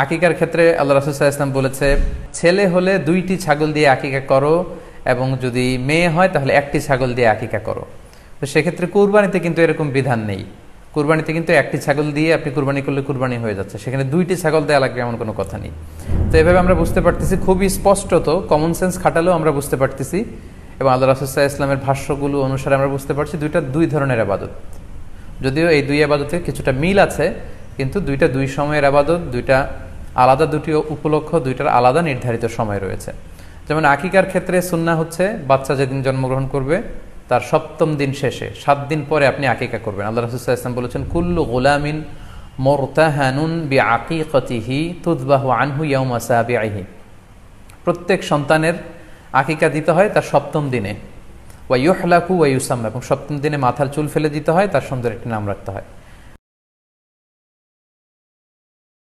আকিকার ক্ষেত্রে আল্লাহ রাসূল সাল্লাল্লাহু আলাইহি ওয়াসাল্লাম বলেছে, ছেলে হলে 2টি ছাগল দিয়ে আকিকা করো, এবং যদি মেয়ে হয় তাহলে 1টি ছাগল দিয়ে আকিকা করো। তো সেক্ষেত্রে কুরবানিতে কিন্তু এরকম বিধান নেই। কুরবানিতে কিন্তু 1টি ছাগল দিয়ে আপনি কুরবানি করলে কুরবানি হয়ে যাচ্ছে, সেখানে 2টি ছাগল দেওয়া লাগবে এমন কোনো কথা নেই। তো এভাবে আমরা বুঝতে পারতেছি, খুবই স্পষ্টত কমন সেন্স খাটালেও আমরা বুঝতে পারতেছি, এবং আল্লাহ রাসূল সাল্লাল্লাহু আলাইহি ওয়াসাল্লামের ভাষ্যগুলো অনুসারে আমরা বুঝতে পারছি দুইটা দুই ধরনের ইবাদত। যদিও এই দুই ইবাদতে কিছুটা মিল আছে, কিন্তু দুইটা দুই সময়ের ইবাদত, দুইটা আলাদা, দুটি উপলক্ষ, দুইটার আলাদা নির্ধারিত সময় রয়েছে। যেমন আকিকার ক্ষেত্রে সুন্নাহ হচ্ছে বাচ্চা যেদিন জন্মগ্রহণ করবে তার 7ম দিন শেষে 7 দিন পরে আপনি আকিকা করবেন। আল্লাহ রাসূল সাল্লাল্লাহু আলাইহি ওয়াসাল্লাম বলেছেন, কুল্লু গুলামিন মুরতাহানুন বিআকিকাতিহি তুযবাহু আনহু ইয়াওমা সাবিহি। প্রত্যেক সন্তানের আকিকা দিতে হয় তার 7ম দিনে, ওয়া ইউহলাকু ওয়া ইউসাম্মা, এবং 7ম দিনে মাথার চুল ফেলে দিতে হয়, তার সুন্দর একটি নাম রাখতে হয়।